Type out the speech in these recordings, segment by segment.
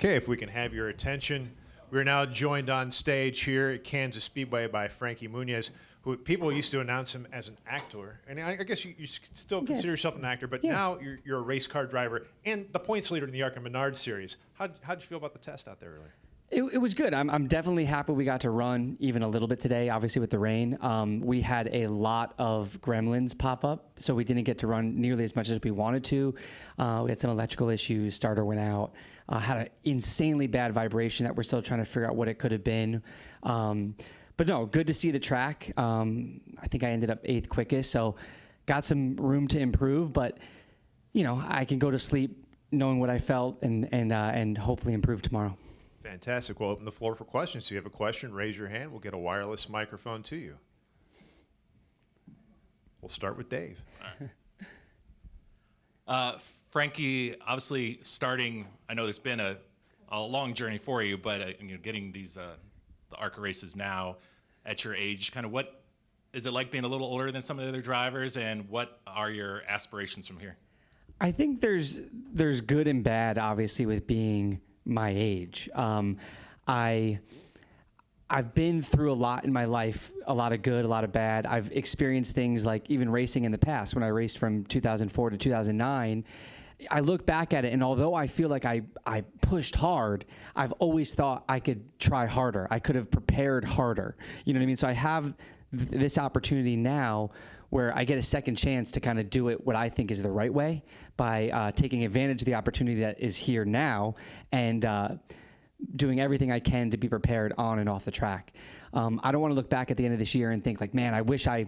Okay, if we can have your attention. We're now joined on stage here at Kansas Speedway by Frankie Muniz, who people used to announce him as an actor. And I guess you still consider yourself an actor, but now you're a race car driver and the points leader in the ARCA Menards Series. How'd you feel about the test out there earlier? It was good. I'm definitely happy we got to run even a little bit today, obviously with the rain. We had a lot of gremlins pop up, so we didn't get to run nearly as much as we wanted to. We had some electrical issues, starter went out, had an insanely bad vibration that we're still trying to figure out what it could have been. But no, good to see the track. I think I ended up 8th quickest, so got some room to improve, but you know, I can go to sleep knowing what I felt and hopefully improve tomorrow. Fantastic. We'll open the floor for questions. If you have a question, raise your hand. We'll get a wireless microphone to you. We'll start with Dave. Frankie, obviously starting, I know it's been a long journey for you, but you know, getting these the ARCA races now at your age, kind of what is it like being a little older than some of the other drivers, and what are your aspirations from here? I think there's good and bad, obviously, with being my age. I've been through a lot in my life, a lot of good, a lot of bad. I've experienced things like even racing in the past. When I raced from 2004 to 2009, I look back at it, and although I feel like I pushed hard, I've always thought I could try harder. I could have prepared harder. You know what I mean? So I have this opportunity now where I get a second chance to kind of do it what I think is the right way by taking advantage of the opportunity that is here now and doing everything I can to be prepared on and off the track. I don't want to look back at the end of this year and think like, man, I wish I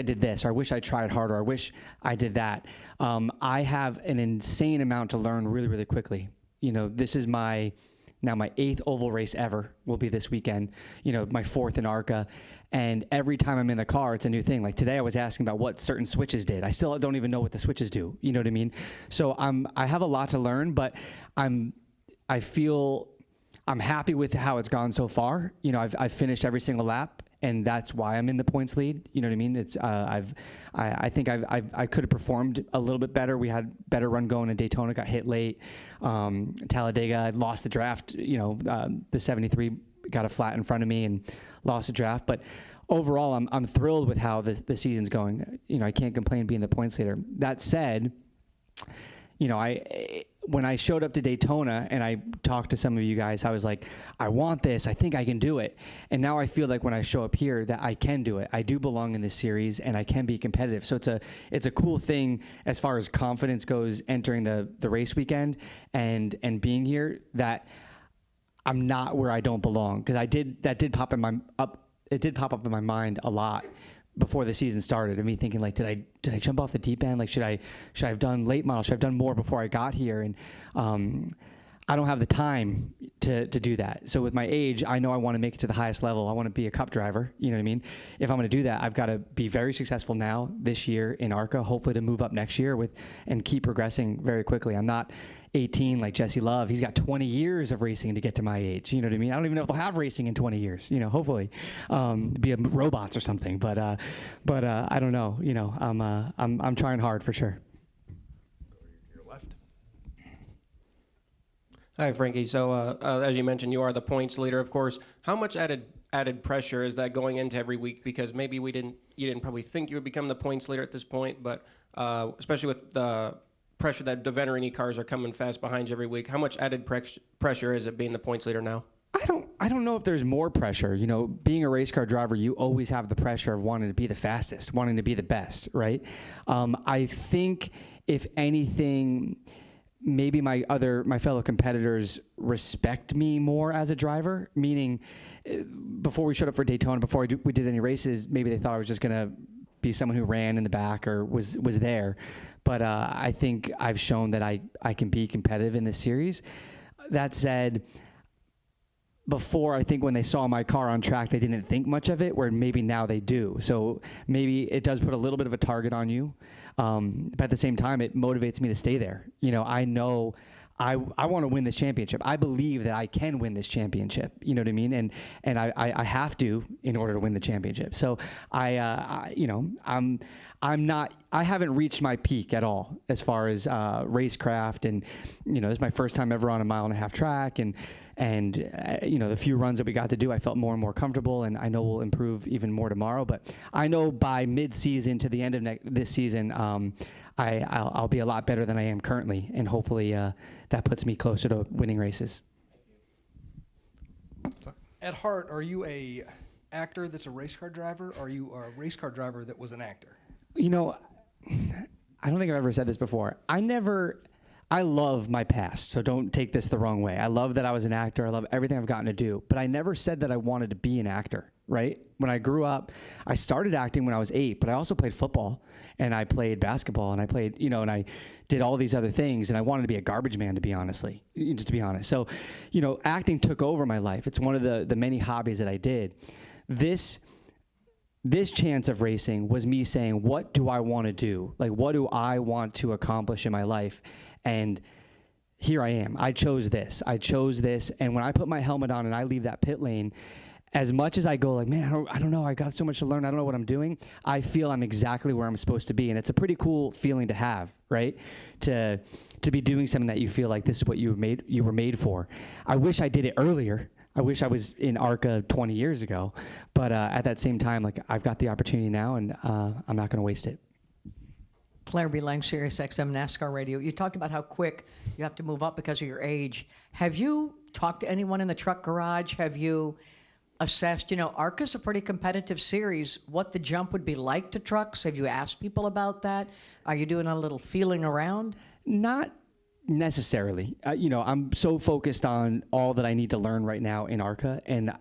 did this, or I wish I tried harder, or I wish I did that. I have an insane amount to learn really, really quickly. You know, this is my 8th oval race ever will be this weekend, you know, my 4th in ARCA. And every time I'm in the car, it's a new thing. Like today I was asking about what certain switches did. I still don't even know what the switches do. You know what I mean? So I have a lot to learn, but I feel I'm happy with how it's gone so far. You know, I've finished every single lap, and that's why I'm in the points lead. You know what I mean? It's I think I could have performed a little bit better. We had better run going in Daytona, got hit late. Talladega, I lost the draft. You know, the 73 got a flat in front of me and lost the draft. But overall, I'm thrilled with how the season's going. You know, I can't complain being the points leader. That said, you know, when I showed up to Daytona and I talked to some of you guys, I was like, I want this. I think I can do it. And now I feel like when I show up here that I can do it. I do belong in this series and I can be competitive. So it's a cool thing as far as confidence goes entering the race weekend and being here, that I'm not where I don't belong. Because that did pop up in my mind a lot before the season started, and me thinking like, did I jump off the deep end? Like, should I have done late model? Should I have done more before I got here? And I don't have the time to do that. So with my age, I know I want to make it to the highest level. I want to be a cup driver. You know what I mean? If I'm going to do that, I've got to be very successful now this year in ARCA, hopefully to move up next year and keep progressing very quickly. I'm not 18 like Jesse Love. He's got 20 years of racing to get to my age. You know what I mean? I don't even know if they'll have racing in 20 years. You know, hopefully, be robots or something. But I don't know. You know, I'm trying hard for sure. Your left. Hi, Frankie. So as you mentioned, you are the points leader, of course. How much added pressure is that going into every week? Because maybe you didn't probably think you would become the points leader at this point, but especially with the pressure that the Veterini cars are coming fast behind you every week, how much added pressure is it being the points leader now? I don't know if there's more pressure. You know, being a race car driver, you always have the pressure of wanting to be the fastest, wanting to be the best, right? I think if anything, maybe my fellow competitors respect me more as a driver, meaning before we showed up for Daytona, before we did any races, maybe they thought I was just gonna be someone who ran in the back or was there. But I think I've shown that I can be competitive in this series. That said, before, I think when they saw my car on track, they didn't think much of it, where maybe now they do. So maybe it does put a little bit of a target on you. But at the same time, it motivates me to stay there. You know, I know I want to win this championship. I believe that I can win this championship. You know what I mean? And I have to in order to win the championship. So you know, I'm not I haven't reached my peak at all as far as racecraft, and this is my first time ever on a 1.5 mile track, and the few runs that we got to do, I felt more and more comfortable, and I know we'll improve even more tomorrow. But I know by mid-season to the end of this season, I'll be a lot better than I am currently, and hopefully that puts me closer to winning races. At heart, are you a actor that's a race car driver, or are you a race car driver that was an actor? I don't think I've ever said this before. I love my past, so don't take this the wrong way. I love that I was an actor. I love everything I've gotten to do, but I never said that I wanted to be an actor, right? When I grew up, I started acting when I was 8, but I also played football, and I played basketball, and I played, and I did all these other things, and I wanted to be a garbage man, to be honest. So, acting took over my life. It's one of the many hobbies that I did. This chance of racing was me saying, what do I want to do? Like, what do I want to accomplish in my life? And here I am. I chose this. And when I put my helmet on and I leave that pit lane, as much as I go like, man, I don't know. I got so much to learn. I don't know what I'm doing. I feel I'm exactly where I'm supposed to be. And it's a pretty cool feeling to have, right? To be doing something that you feel like this is what you were made for. I wish I did it earlier. I wish I was in ARCA 20 years ago. But at that same time, like, I've got the opportunity now, and I'm not going to waste it. Claire B. Lang, Sirius XM NASCAR Radio. You talked about how quick you have to move up because of your age. Have you talked to anyone in the truck garage? Have you assessed, ARCA's a pretty competitive series, what the jump would be like to trucks? Have you asked people about that? Are you doing a little feeling around? Not necessarily. I'm so focused on all that I need to learn right now in ARCA, and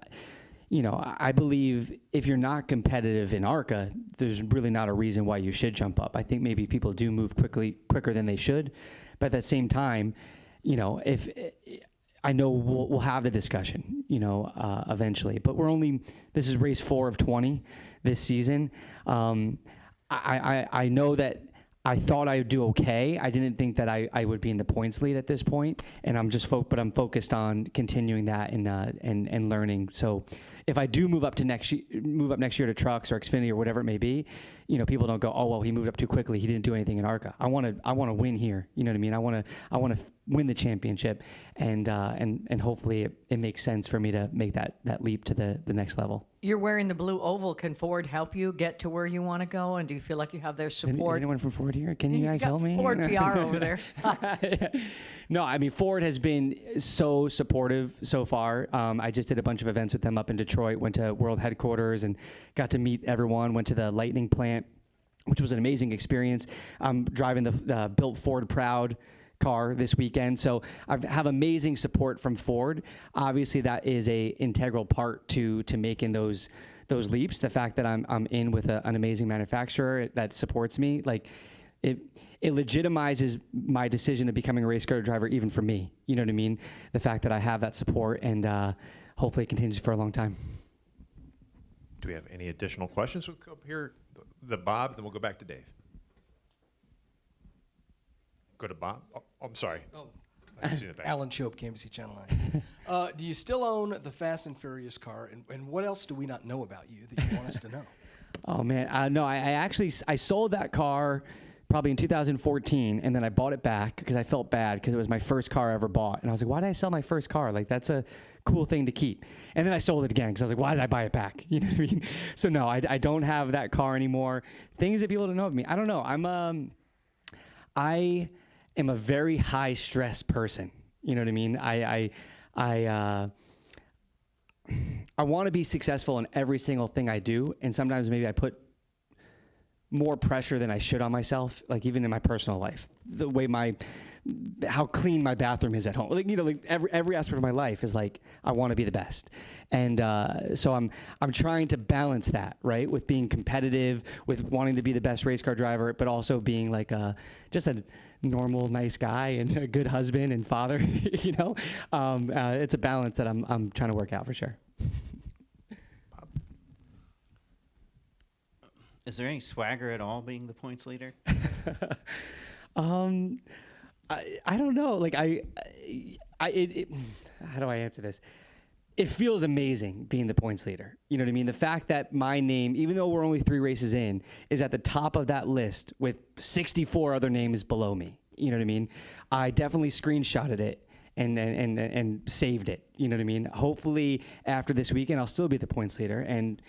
I believe if you're not competitive in ARCA, there's really not a reason why you should jump up. I think maybe people do move quicker than they should, but at the same time, if I know we'll have the discussion, eventually. But this is race 4 of 20 this season. I know that I thought I would do okay. I didn't think that I would be in the points lead at this point, and I'm focused on continuing that and learning. So if I do move up next year to trucks or Xfinity or whatever it may be, people don't go, oh well, he moved up too quickly. He didn't do anything in ARCA. I want to win here. You know what I mean? I want to win the championship, and hopefully it makes sense for me to make that leap to the next level. You're wearing the blue oval. Can Ford help you get to where you want to go? And do you feel like you have their support? Is anyone from Ford here? Can you guys help me? Ford PR over there. No, I mean, Ford has been so supportive so far. I just did a bunch of events with them up in Detroit, went to World Headquarters and got to meet everyone, went to the Lightning plant, which was an amazing experience. I'm driving the Built Ford Proud car this weekend. So I have amazing support from Ford. Obviously, that is a integral part to making those leaps. The fact that I'm in with an amazing manufacturer that supports me, like it legitimizes my decision of becoming a race car driver, even for me. You know what I mean? The fact that I have that support, and hopefully it continues for a long time. Do we have any additional questions? We'll go up here, the Bob, then we'll go back to Dave. Go to Bob. Oh, I'm sorry. Oh, I see the back. Alan Chope, KMBC Channel 9. Do you still own the Fast and Furious car, and what else do we not know about you that you want us to know? Oh man, no, I actually sold that car probably in 2014, and then I bought it back because I felt bad because it was my first car I ever bought, and I was like, why did I sell my first car? Like, that's a cool thing to keep. And then I sold it again because I was like, why did I buy it back? You know what I mean? So no, I don't have that car anymore. Things that people don't know of me. I don't know. I am a very high stress person. You know what I mean? I want to be successful in every single thing I do, and sometimes maybe I put more pressure than I should on myself, like even in my personal life. The way how clean my bathroom is at home. Like, like every aspect of my life is like, I want to be the best. And so I'm trying to balance that, right? With being competitive, with wanting to be the best race car driver, but also being like just a normal, nice guy and a good husband and father, It's a balance that I'm trying to work out for sure. Is there any swagger at all being the points leader? I don't know. Like how do I answer this? it feels amazing being the points leader. You know what I mean? The fact that my name, even though we're only 3 races in, is at the top of that list with 64 other names below me. You know what I mean? I definitely screenshotted it and saved it. You know what I mean? Hopefully after this weekend, I'll still be the points leader, and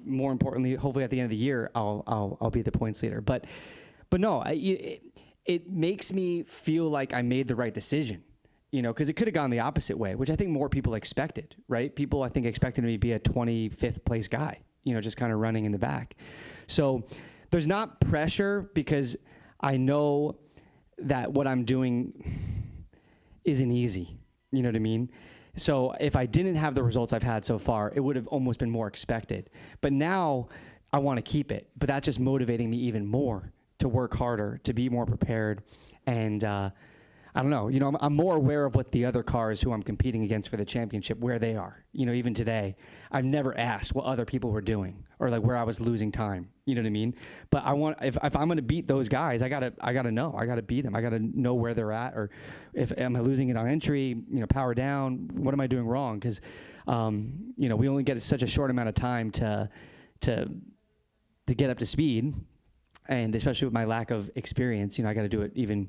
more importantly, hopefully at the end of the year, I'll be the points leader. But no, it makes me feel like I made the right decision. You know, because it could have gone the opposite way, which I think more people expected, right? People, I think, expected me to be a 25th place guy, you know, just kind of running in the back. So there's not pressure because I know that what I'm doing isn't easy. You know what I mean? So if I didn't have the results I've had so far, it would have almost been more expected. But now I want to keep it. But that's just motivating me even more to work harder, to be more prepared, and I don't know. You know, I'm more aware of what the other cars who I'm competing against for the championship, where they are. You know, even today, I've never asked what other people were doing or like where I was losing time. You know what I mean? But I want, if I'm going to beat those guys, I gotta know. I gotta beat them. I gotta know where they're at, or if am I losing it on entry? You know, power down. What am I doing wrong? Because you know, we only get such a short amount of time to get up to speed, and especially with my lack of experience, you know, I got to do it even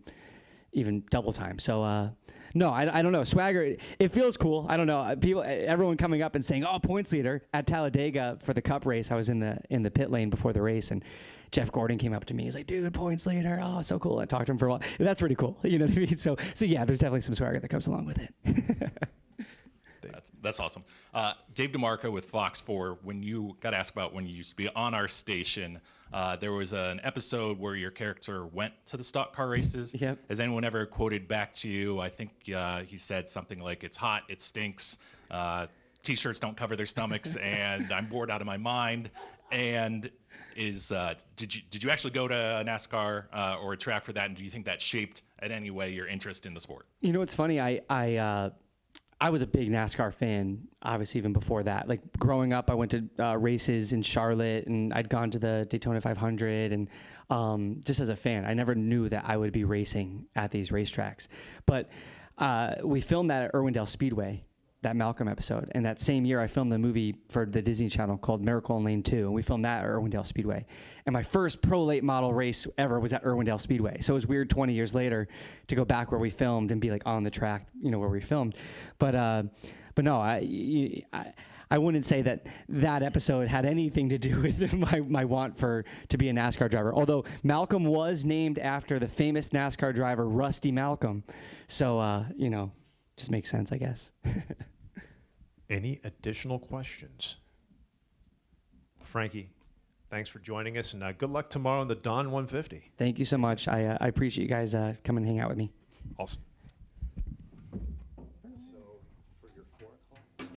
double time. So no, I don't know. Swagger, it feels cool. I don't know. Everyone coming up and saying, "Oh, points leader at Talladega for the Cup race." I was in the pit lane before the race, and Jeff Gordon came up to me. He's like, "Dude, points leader. Oh, so cool." I talked to him for a while. That's pretty cool. You know what I mean? So yeah, there's definitely some swagger that comes along with it. That's awesome. Dave DeMarco with Fox 4, when you got asked about when you used to be on our station, there was an episode where your character went to the stock car races. Yep. Has anyone ever quoted back to you? I think he said something like, "It's hot, it stinks, T-shirts don't cover their stomachs, and I'm bored out of my mind." And did you actually go to a NASCAR or a track for that? And do you think that shaped in any way your interest in the sport? You know, it's funny. I was a big NASCAR fan, obviously, even before that. Like, growing up, I went to races in Charlotte, and I'd gone to the Daytona 500, and just as a fan, I never knew that I would be racing at these racetracks. But we filmed that at Irwindale Speedway, that Malcolm episode, and that same year, I filmed a movie for the Disney Channel called Miracle in Lane 2, and we filmed that at Irwindale Speedway. And my first pro late model race ever was at Irwindale Speedway. So it was weird 20 years later to go back where we filmed and be like on the track, you know, where we filmed. But no, I wouldn't say that episode had anything to do with my want to be a NASCAR driver. Although Malcolm was named after the famous NASCAR driver Rusty Malcolm, so you know, just makes sense, I guess. Any additional questions? Frankie, thanks for joining us, and good luck tomorrow in the Dawn 150. Thank you so much. I appreciate you guys coming and hang out with me. Awesome. So for your 4 o'clock.